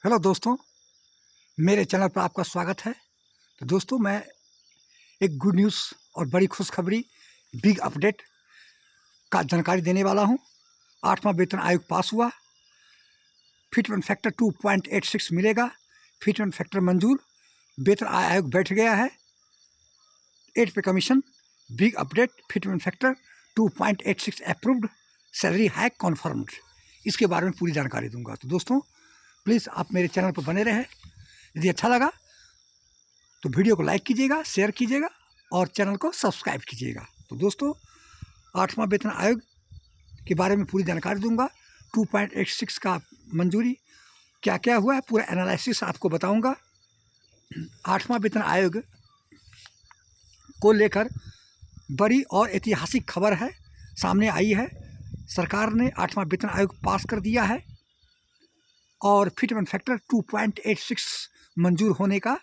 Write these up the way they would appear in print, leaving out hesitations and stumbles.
Hello दोस्तों, मेरे channel पर आपका स्वागत है। तो दोस्तों, मैं एक गुड न्यूज़ और बड़ी खुशखबरी बिग अपडेट का जानकारी देने वाला हूं। 8वां वेतन आयोग पास हुआ। फिटमेंट फैक्टर 2.86 मिलेगा। फिटमेंट फैक्टर मंजूर। वेतन आयोग बैठ गया है। 8 pay commission. Big update. Fitment factor 2.86 approved. Salary hike confirmed. इसके बारे में पूरी जानकारी दूंगा। तो दोस्तों, प्लीज़ आप मेरे चैनल पर बने रहें। यदि अच्छा लगा तो वीडियो को लाइक कीजिएगा, शेयर कीजिएगा और चैनल को सब्सक्राइब कीजिएगा। तो दोस्तों, 8वां वेतन आयोग के बारे में पूरी जानकारी दूंगा। 2.86 का मंजूरी क्या क्या हुआ है, पूरा एनालिसिस आपको बताऊंगा। 8वां वेतन आयोग को लेकर बड़ी और ऐतिहासिक खबर है, सामने आई है। सरकार ने 8वां वेतन आयोग पास कर दिया है और फिटमेंट फैक्टर 2.86 मंजूर होने का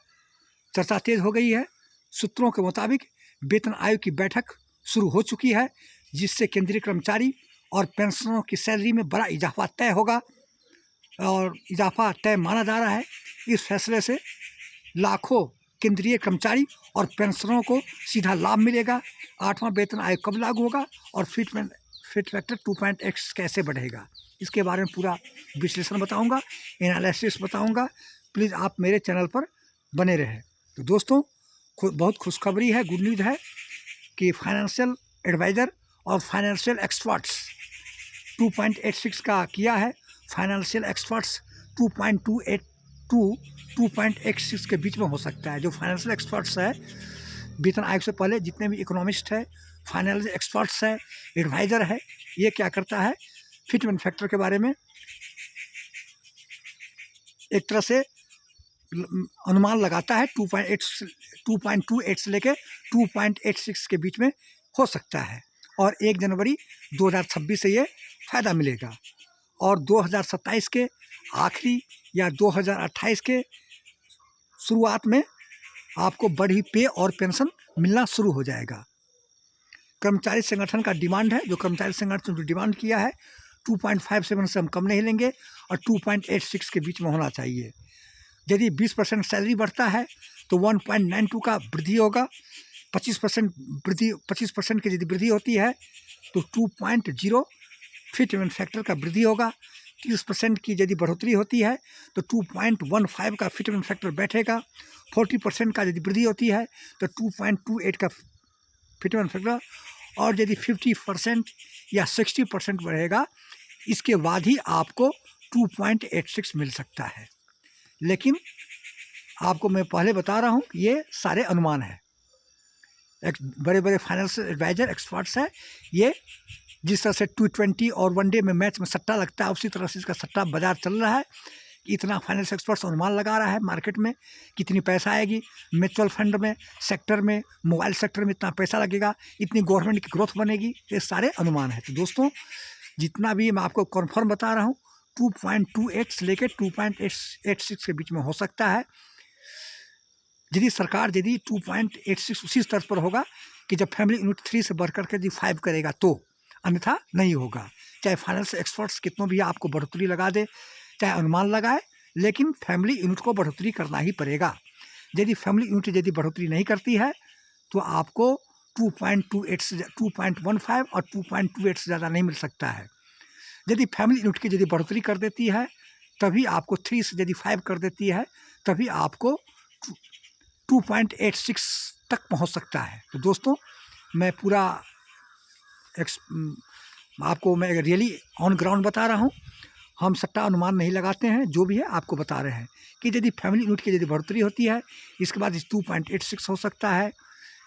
चर्चा तेज हो गई है। सूत्रों के मुताबिक वेतन आयोग की बैठक शुरू हो चुकी है, जिससे केंद्रीय कर्मचारी और पेंशनरों की सैलरी में बड़ा इजाफा तय होगा और इजाफा तय माना जा रहा है। इस फैसले से लाखों केंद्रीय कर्मचारी और पेंशनरों को सीधा लाभ मिलेगा। 8वां वेतन आयोग कब लागू होगा और फिट फैक्टर 2.x कैसे बढ़ेगा, इसके बारे में पूरा विश्लेषण बताऊंगा, एनालिसिस बताऊंगा। प्लीज़ आप मेरे चैनल पर बने रहें। तो दोस्तों, बहुत खुशखबरी है, गुड न्यूज़ है कि फाइनेंशियल एडवाइज़र और फाइनेंशियल एक्सपर्ट्स 2.86 का किया है। फाइनेंशियल एक्सपर्ट्स 2.86 के बीच में हो सकता है। जो फाइनेंशियल एक्सपर्ट्स है, वेतन आयोग से पहले जितने भी इकोनॉमिस्ट है, फाइनेंशियल एक्सपर्ट्स है, एडवाइज़र है, ये क्या करता है, फिटमेंट फैक्टर के बारे में एक तरह से अनुमान लगाता है। 2.28 से लेकर 2.86 के बीच में हो सकता है और 1 जनवरी 2026 से ये फ़ायदा मिलेगा और 2027 के आखिरी या 2028 के शुरुआत में आपको बढ़ी पे और पेंशन मिलना शुरू हो जाएगा। कर्मचारी संगठन का डिमांड है, जो कर्मचारी संगठन ने डिमांड किया है, 2.57 से हम कम नहीं लेंगे और 2.86 के बीच में होना चाहिए। यदि 20% सैलरी बढ़ता है तो 1.92 का वृद्धि होगा। 25% की यदि वृद्धि होती है तो 2.0 फिटमेंट फैक्टर का वृद्धि होगा। 30% की यदि बढ़ोतरी होती है तो 2.15 का फिटमेंट फैक्टर बैठेगा। 40% का यदि वृद्धि होती है तो 2.28 का फिटमेंट फैक्टर, और यदि 50% या 60% बढ़ेगा, इसके बाद ही आपको 2.86 मिल सकता है। लेकिन आपको मैं पहले बता रहा हूँ कि ये सारे अनुमान हैं। बड़े बड़े फाइनेंशियल एडवाइज़र एक्सपर्ट्स हैं। ये जिस तरह से T20 और वनडे में मैच में सट्टा लगता है, उसी तरह से इसका सट्टा बाजार चल रहा है कि इतना फाइनेंशियल एक्सपर्ट्स अनुमान लगा रहा है मार्केट में, कितनी पैसा आएगी म्यूचुअल फंड में, सेक्टर में, मोबाइल सेक्टर में इतना पैसा लगेगा, इतनी गवर्नमेंट की ग्रोथ बनेगी। ये सारे अनुमान हैं। तो दोस्तों, जितना भी मैं आपको कन्फर्म बता रहा हूँ, 2.28 से लेकर 2.86 के बीच में हो सकता है। यदि सरकार 2.86 उसी स्तर पर होगा कि जब फैमिली यूनिट 3 से बढ़ करके यदि 5 करेगा, तो अन्यथा नहीं होगा। चाहे फाइनेंशियल एक्सपर्ट्स कितनों भी आपको बढ़ोतरी लगा दे, चाहे अनुमान लगाए, लेकिन फैमिली यूनिट को बढ़ोतरी करना ही पड़ेगा। यदि फैमिली यूनिट यदि बढ़ोतरी नहीं करती है तो आपको 2.15 और 2.28 से ज़्यादा नहीं मिल सकता है। यदि फैमिली यूनिट की यदि बढ़ोतरी कर देती है, तभी आपको 3 से यदि 5 कर देती है, तभी आपको 2.86 तक पहुंच सकता है। तो दोस्तों, मैं पूरा आपको मैं रियली ऑन ग्राउंड बता रहा हूं। हम सट्टा अनुमान नहीं लगाते हैं, जो भी है आपको बता रहे हैं कि यदि फैमिली यूनिट की यदि बढ़ोतरी होती है, इसके बाद 2.86 हो सकता है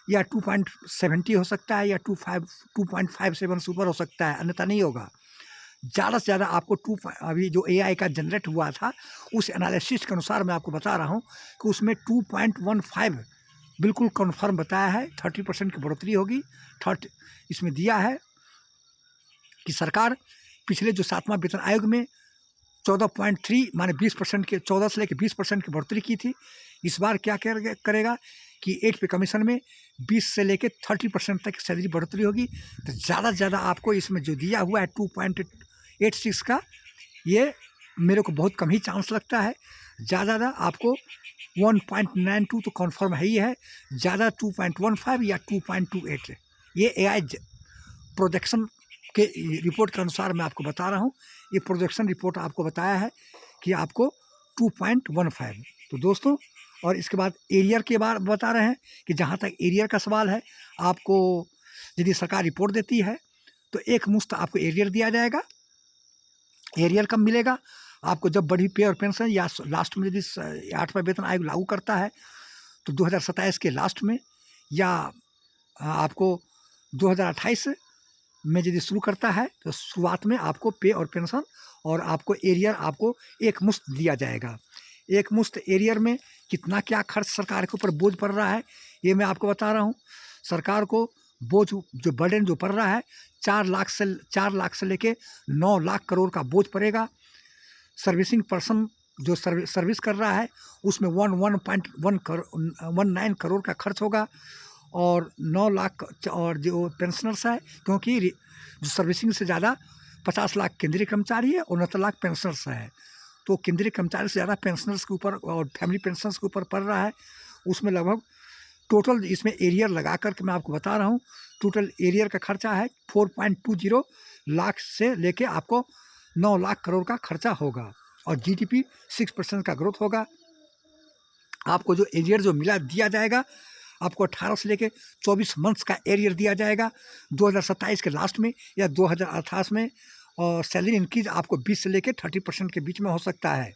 या 2.70 हो सकता है या 2.57 से ऊपर हो सकता है, अन्यथा नहीं होगा। ज़्यादा से ज़्यादा आपको अभी जो AI का जनरेट हुआ था, उस एनालिसिस के अनुसार मैं आपको बता रहा हूँ कि उसमें 2.15 बिल्कुल कन्फर्म बताया है। 30% की बढ़ोतरी होगी। इसमें दिया है कि सरकार पिछले जो 7वां वेतन आयोग में 14.3 माने 20% के 14 से लेकर 20% की बढ़ोतरी की थी, इस बार क्या करेगा कि 8 पे कमीशन में 20 से लेकर 30% तक सैलरी बढ़ोतरी होगी। तो ज़्यादा से ज़्यादा आपको इसमें जो दिया हुआ है 2.86 का, ये मेरे को बहुत कम ही चांस लगता है। ज़्यादा आपको 1.92 तो कन्फर्म है ही है, ज़्यादा 2.15 या 2.28। ये AI प्रोजेक्शन के रिपोर्ट के अनुसार मैं आपको बता रहा हूँ। ये प्रोजेक्शन रिपोर्ट आपको बताया है कि आपको 2.15। तो दोस्तों, और इसके बाद एरियर के बारे बता रहे हैं कि जहाँ तक एरियर का सवाल है, आपको यदि सरकार रिपोर्ट देती है तो एक मुश्त आपको एरियर दिया जाएगा। एरियर कब मिलेगा? आपको जब बढ़ी पे और पेंशन या लास्ट में यदि 8वां वेतन आयोग लागू करता है तो 2027 के लास्ट में, या आपको 2028 में यदि शुरू करता है तो शुरुआत में आपको पे और पेंशन और आपको एरियर आपको एक मुश्त दिया जाएगा। एक मुश्त एरियर में कितना क्या खर्च सरकार के ऊपर बोझ पड़ रहा है, ये मैं आपको बता रहा हूँ। सरकार को बोझ जो बर्डन जो पड़ रहा है 4 लाख से लेके 9 लाख करोड़ का बोझ पड़ेगा। सर्विसिंग पर्सन जो सर्विस कर रहा है उसमें 1.19 करोड़ का खर्च होगा, और 9 लाख और जो पेंशनर्स है, क्योंकि जो सर्विसिंग से ज़्यादा 50 लाख केंद्रीय कर्मचारी है और 69 लाख पेंशनर्स है, तो केंद्रीय कर्मचारी से ज़्यादा पेंशनर्स के ऊपर और फैमिली पेंशनर्स के ऊपर पड़ रहा है। उसमें लगभग टोटल इसमें एरियर लगा करके मैं आपको बता रहा हूँ, टोटल एरियर का खर्चा है 4.20 लाख से लेके आपको 9 लाख करोड़ का खर्चा होगा, और GDP 6% का ग्रोथ होगा। आपको जो एरियर जो दिया जाएगा, आपको 18 से लेके 24 मंथ्स का एरियर दिया जाएगा 2027 के लास्ट में या 2028 में, और सैलरी इंक्रीज आपको 20 से लेके 30% के बीच में हो सकता है।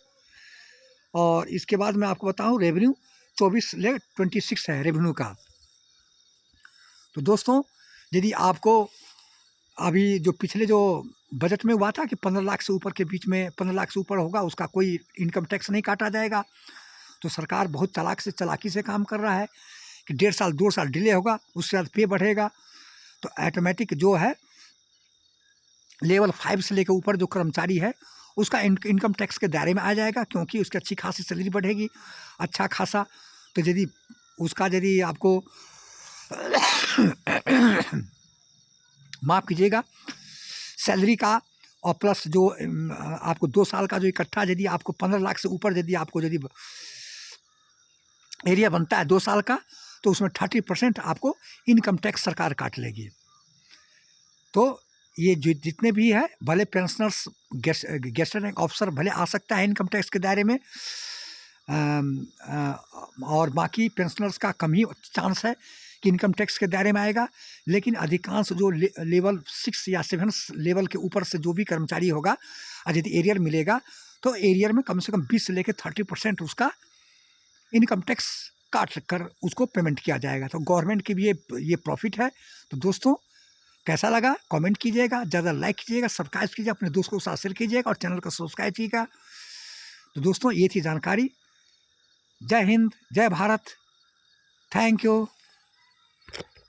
और इसके बाद मैं आपको बताऊं, रेवेन्यू 24 से 26 है रेवेन्यू का। तो दोस्तों, यदि आपको अभी जो पिछले जो बजट में हुआ था कि 15 लाख से ऊपर के बीच में 15 लाख से ऊपर होगा उसका कोई इनकम टैक्स नहीं काटा जाएगा, तो सरकार बहुत चालाकी से काम कर रहा है कि 1.5 साल 2 साल डिले होगा, उसके बाद पे बढ़ेगा, तो ऑटोमेटिक जो है लेवल 5 से लेकर ऊपर जो कर्मचारी है उसका इनकम टैक्स के दायरे में आ जाएगा, क्योंकि उसकी अच्छी खासी सैलरी बढ़ेगी, अच्छा खासा। तो यदि आपको माफ़ कीजिएगा, सैलरी का और प्लस जो आपको 2 साल का जो इकट्ठा यदि आपको 15 लाख से ऊपर यदि आपको यदि एरिया बनता है 2 साल का, तो उसमें 30% आपको इनकम टैक्स सरकार काट लेगी। तो ये जो जितने भी है, भले पेंशनर्स गेस्ट रैंक ऑफिसर भले आ सकता है इनकम टैक्स के दायरे में, और बाकी पेंशनर्स का कम ही चांस है कि इनकम टैक्स के दायरे में आएगा। लेकिन अधिकांश जो लेवल 6 या 7 लेवल के ऊपर से जो भी कर्मचारी होगा, और यदि एरियर मिलेगा तो एरियर में कम से कम 20 से लेकर 30% उसका इनकम टैक्स काट कर उसको पेमेंट किया जाएगा। तो गवर्नमेंट की भी ये प्रॉफिट है। तो दोस्तों, कैसा लगा कमेंट कीजिएगा, ज़्यादा लाइक कीजिएगा, सब्सक्राइब कीजिए, अपने दोस्तों के साथ शेयर कीजिएगा और चैनल को सब्सक्राइब कीजिएगा। तो दोस्तों, ये थी जानकारी। जय हिंद, जय भारत, थैंक यू।